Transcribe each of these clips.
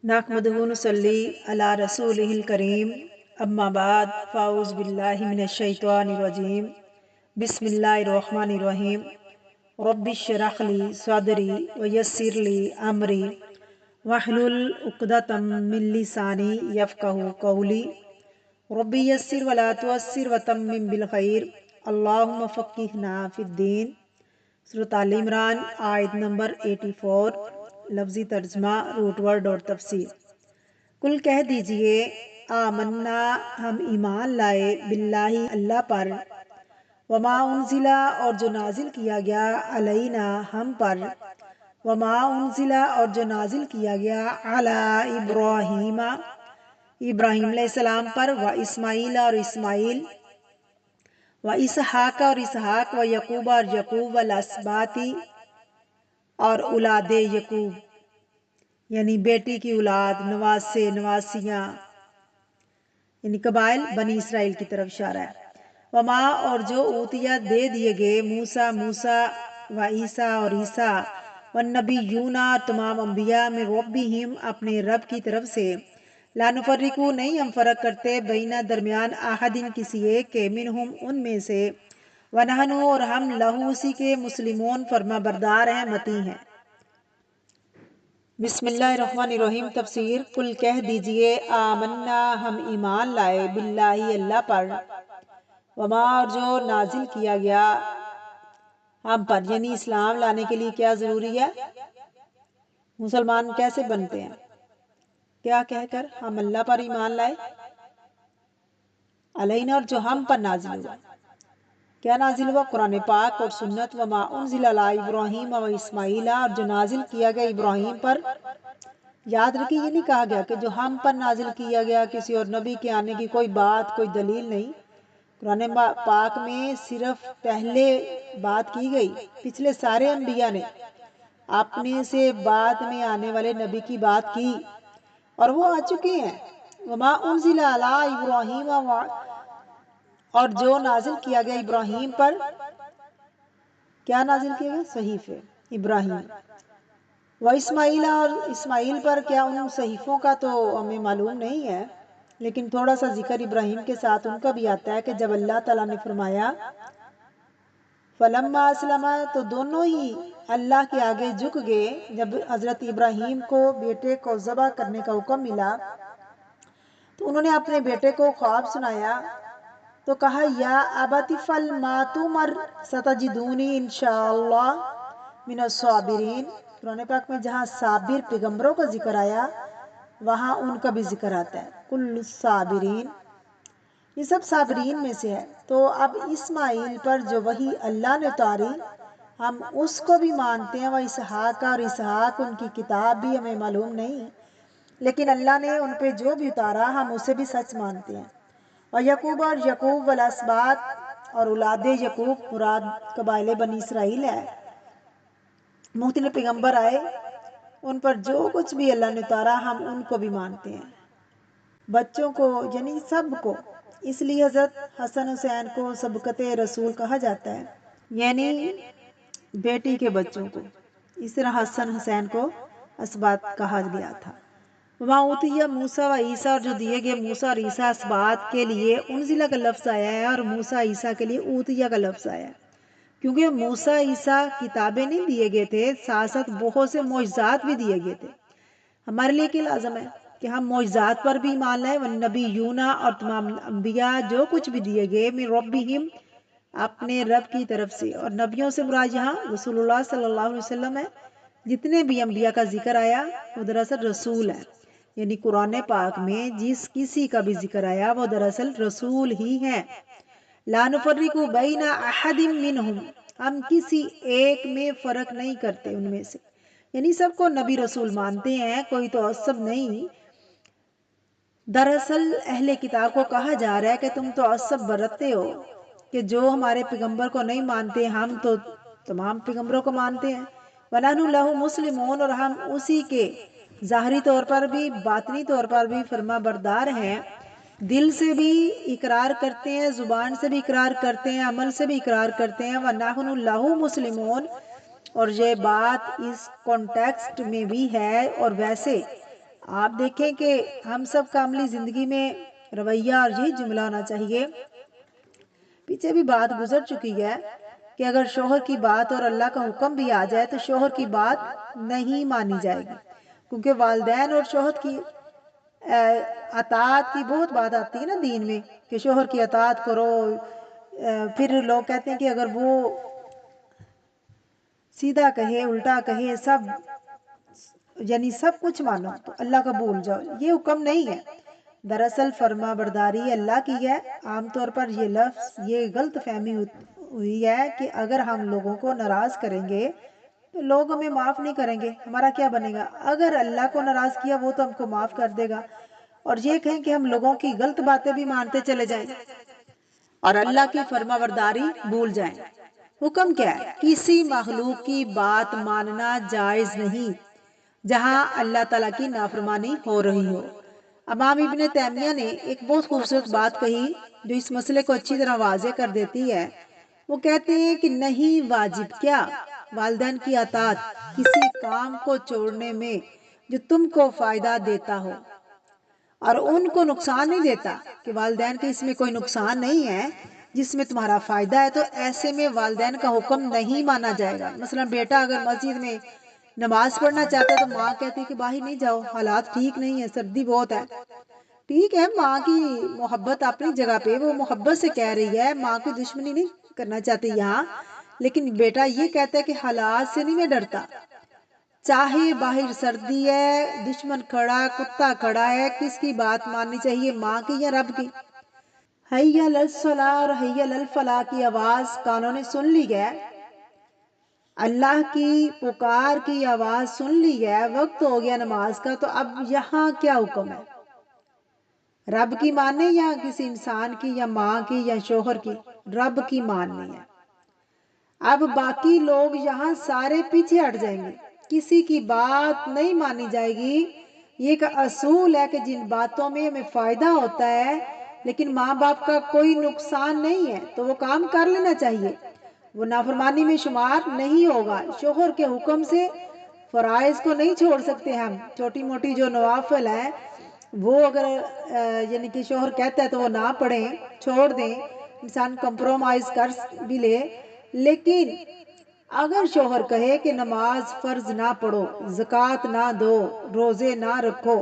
نحمدہ ونصلی علی رسولہ الکریم اما بعد فاعوذ باللہ من الشیطان الرجیم بسم اللہ الرحمن الرحیم رب اشرح لی صدری ویسر لی امری واحلل عقدۃ من لسانی یفقہوا قولی رب یسر ولا تعسر وتمم بالخیر اللہم فقہنا فی الدین۔ سورۃ آل عمران آیت نمبر 84، لفظی ترجمہ، روٹ ورڈ اور تفسیر۔ کل کہہ دیجئے آمنا، ہم ایمان لائے، باللہ اللہ پر، وما انزلا اور جو نازل کیا گیا، علینا ہم پر، وما انزلا اور جو نازل کیا گیا، علی ابراہیم ابراہیم علیہ السلام پر، و اسماعیل اور اسماعیل، و اسحاق اور اسحاق، و یعقوب اور یعقوب، والاسباطی اور اولاد یعقوب، یعنی بیٹی کی اولاد، نواسے نواسیاں، یعنی قبائل بنی اسرائیل کی طرف اشارہ ہے۔ وما اور جو اوتیا دے دیے گئے، موسیٰ موسیٰ، و عیسیٰ اور عیسیٰ، والنبیون تمام انبیاء، من ربہم اپنے رب کی طرف سے، لا نفرقو نہیں ہم فرق کرتے، بینہ درمیان، احد کسی ایک کے، منہم ان میں سے، ونحن اور ہم، لہو اسی کے، مسلمون فرما بردار ہیں، مطیع ہیں۔ بسم اللہ الرحمن الرحیم۔ تفسیر۔ کل کہہ دیجئے آمنا، ہم ایمان لائے، باللہ اللہ پر، وما اور جو نازل کیا گیا ہم پر، یعنی اسلام لانے کے لیے کیا ضروری ہے؟ مسلمان کیسے بنتے ہیں؟ کیا کہہ کر؟ ہم اللہ پر ایمان لائے، علینا اور جو ہم پر نازل ہوا۔ کیا نازل ہوا؟ قرآن پاک اور سنت۔ وما انزل علی ابراہیم و اسماعیل، اور جو نازل کیا گیا ابراہیم پر۔ یاد رکھیے، یہ نہیں کہا گیا کہ جو ہم پر نازل کیا گیا، کسی اور نبی کے آنے کی کوئی بات، کوئی دلیل نہیں۔ قرآن پاک میں صرف پہلے بات کی گئی، پچھلے سارے انبیاء نے اپنے سے بعد میں آنے والے نبی کی بات کی، اور وہ آ چکے ہیں۔ وما انزل علی ابراہیم، اور جو نازل کیا گیا ابراہیم پر۔ کیا نازل کیا گیا؟ صحیفے ابراہیم۔ و اسماعیل اور اسماعیل پر۔ کیا ان صحیفوں کا تو ہمیں معلوم نہیں ہے، لیکن تھوڑا سا ذکر ابراہیم کے ساتھ ان کا بھی آتا ہے کہ جب اللہ تعالیٰ نے فرمایا فلما اسلما، تو دونوں ہی اللہ کے آگے جھک گئے۔ جب حضرت ابراہیم کو بیٹے کو ذبح کرنے کا حکم ملا تو انہوں نے اپنے بیٹے کو خواب سنایا، تو کہا یا ابت افعل ما تؤمر ستجدونی انشاءاللہ من الصابرین۔ قرآن پاک میں جہاں صابر پیغمبروں کا ذکر آیا، وہاں ان کا بھی ذکر آتا ہے، کل الصابرین، یہ سب صابرین میں سے ہے۔ تو اب اسماعیل پر جو وحی اللہ نے اتاری، ہم اس کو بھی مانتے ہیں۔ وہ اسحاق اور اسحاق، ان کی کتاب بھی ہمیں معلوم نہیں، لیکن اللہ نے ان پہ جو بھی اتارا ہم اسے بھی سچ مانتے ہیں۔ اور یعقوب اور یعقوب، والاسباط اور اولاد یعقوب، مراد قبائل بنی اسرائیل ہے۔ مختلف پیغمبر آئے، ان پر جو کچھ بھی اللہ نے اتارا ہم ان کو بھی مانتے ہیں، بچوں کو، یعنی سب کو۔ اس لیے حضرت حسن حسین کو سبقت رسول کہا جاتا ہے، یعنی بیٹی کے بچوں کو۔ اس طرح حسن حسین کو اسباط کہا گیا تھا۔ وما اوتیا موسیٰ و عیسیٰ، اور جو دیے گئے موسیٰ اور عیسیٰ، اسباط کے لیے انزلہ کا لفظ آیا ہے، اور موسیٰ عیسیٰ کے لیے اوتیا کا لفظ آیا ہے، کیونکہ موسیٰ عیسیٰ کتابیں نہیں دیے گئے تھے، ساتھ ساتھ بہت سے معجزات بھی دیے گئے تھے۔ ہمارے لیے کیا لازم ہے کہ ہم معجزات پر بھی ایمان لائیں، والنبیون اور تمام انبیاء، جو کچھ بھی دیے گئے، من ربہم اپنے رب کی طرف سے، اور نبیوں سے مراد یہاں رسول اللہ صلی اللہ علیہ وسلم ہے۔ جتنے بھی انبیاء کا ذکر آیا وہ دراصل رسول ہے، یعنی قرآن پاک میں جس کسی کا بھی ذکر آیا وہ دراصل رسول ہی ہے۔ لا نفرق بین احد منہم، ہم کسی ایک میں فرق نہیں کرتے ان میں سے، یعنی سب کو نبی رسول مانتے ہیں، کوئی تعصب نہیں۔ دراصل اہل کتاب کو کہا جا رہا ہے کہ تم تعصب برتتے ہو، کہ جو ہمارے پیغمبر کو نہیں مانتے، ہم تو تمام پیغمبروں کو مانتے ہیں۔ وَنَحْنُ لَهُ مُسْلِمُونَ، اور ہم اسی کے ظاہری طور پر بھی باطنی طور پر بھی فرما بردار ہیں، دل سے بھی اقرار کرتے ہیں، زبان سے بھی اقرار کرتے ہیں، عمل سے بھی اقرار کرتے ہیں۔ وَنَحْنُ لَهُ مُسْلِمُونَ، اور یہ بات اس کانٹیکسٹ میں بھی ہے، اور ویسے آپ دیکھیں کہ ہم سب کا عملی زندگی میں رویہ اور یہی جملہ ہونا چاہیے. پیچھے بھی بات گزر چکی ہے کہ اگر شوہر کی بات اور اللہ کا حکم بھی آ جائے تو شوہر کی بات نہیں مانی جائے گی، کیونکہ والدین اور شوہر کی اطاعت کی بہت بات آتی ہے نا دین میں کہ شوہر کی اطاعت کرو. پھر لوگ کہتے ہیں کہ اگر وہ سیدھا کہے الٹا کہے یعنی سب کچھ مانو تو اللہ کا بھول جاؤ. یہ حکم نہیں ہے. دراصل فرما برداری اللہ کی ہے. عام طور پر یہ لفظ یہ غلط فہمی ہوئی ہے کہ اگر ہم لوگوں کو ناراض کریں گے تو لوگ ہمیں معاف نہیں کریں گے، ہمارا کیا بنے گا؟ اگر اللہ کو ناراض کیا وہ تو ہم کو معاف کر دے گا. اور یہ کہیں کہ ہم لوگوں کی غلط باتیں بھی مانتے چلے جائیں اور اللہ کی فرما برداری بھول جائیں. حکم کیا ہے؟ کسی مخلوق کی بات ماننا جائز نہیں جہاں اللہ تعالیٰ کی نافرمانی ہو رہی ہو. امام ابن تیمیہ نے ایک بہت خوبصورت بات کہی جو اس مسئلے کو اچھی طرح واضح کر دیتی ہے. وہ کہتے ہیں کہ نہیں واجب کیا والدین کی اطاعت کسی کام کو چھوڑنے میں جو تم کو فائدہ دیتا ہو اور ان کو نقصان نہیں دیتا، کہ والدین کے اس میں کوئی نقصان نہیں ہے جس میں تمہارا فائدہ ہے، تو ایسے میں والدین کا حکم نہیں مانا جائے گا. مثلا بیٹا اگر مسجد میں نماز پڑھنا چاہتا ہے تو ماں کہتی ہے کہ باہر نہیں جاؤ، حالات ٹھیک نہیں ہے، سردی بہت ہے. ٹھیک ہے، ماں کی محبت اپنی جگہ پہ، وہ محبت سے کہہ رہی ہے، ماں کی دشمنی نہیں کرنا چاہتی یہاں. لیکن بیٹا یہ کہتا ہے کہ حالات سے نہیں میں ڈرتا، چاہے باہر سردی ہے، دشمن کھڑا، کتا کھڑا ہے، کس کی بات ماننی چاہیے، ماں کی یا رب کی؟ حی علی الصلاۃ اور حی علی الفلاح کی آواز کانوں نے سن لی ہے، اللہ کی پکار کی آواز سن لی ہے، وقت ہو گیا نماز کا. تو اب یہاں کیا حکم ہے؟ رب کی ماننے یا کسی انسان کی یا ماں کی یا شوہر کی؟ رب کی ماننی ہے. اب باقی لوگ یہاں سارے پیچھے ہٹ جائیں گے، کسی کی بات نہیں مانی جائے گی. یہ ایک اصول ہے کہ جن باتوں میں ہمیں فائدہ ہوتا ہے لیکن ماں باپ کا کوئی نقصان نہیں ہے تو وہ کام کر لینا چاہیے، وہ نافرمانی میں شمار نہیں ہوگا. شوہر کے حکم سے فرائض کو نہیں چھوڑ سکتے ہم. چھوٹی موٹی جو نوافل ہے وہ اگر یعنی کہ شوہر کہتا ہے تو وہ نہ پڑھیں، چھوڑ دیں، انسان کمپرومائز کر بھی لے. لیکن اگر شوہر کہے کہ نماز فرض نہ پڑھو، زکوٰۃ نہ دو، روزے نہ رکھو،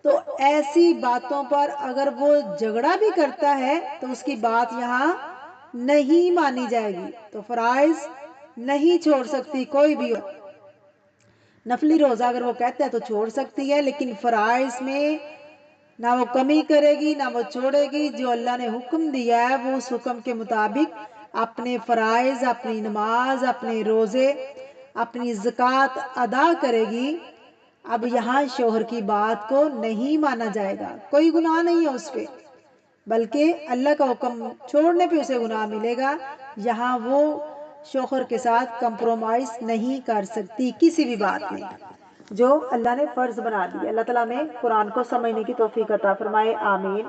تو ایسی باتوں پر اگر وہ جھگڑا بھی کرتا ہے تو اس کی بات یہاں نہیں مانی جائے گی. تو فرائض نہیں چھوڑ سکتی کوئی بھی. نفلی روزہ اگر وہ کہتا ہے تو چھوڑ سکتی ہے، لیکن فرائض میں نہ وہ کمی کرے گی نہ وہ چھوڑے گی. جو اللہ نے حکم دیا ہے وہ اس حکم کے مطابق اپنے فرائض، اپنی نماز، اپنے روزے، اپنی زکوٰۃ ادا کرے گی. اب یہاں شوہر کی بات کو نہیں مانا جائے گا، کوئی گناہ نہیں ہے اس پہ، بلکہ اللہ کا حکم چھوڑنے پہ اسے گناہ ملے گا. یہاں وہ شوہر کے ساتھ کمپرومائز نہیں کر سکتی کسی بھی بات میں جو اللہ نے فرض بنا دی. اللہ تعالیٰ میں قرآن کو سمجھنے کی توفیق عطا فرمائے. آمین.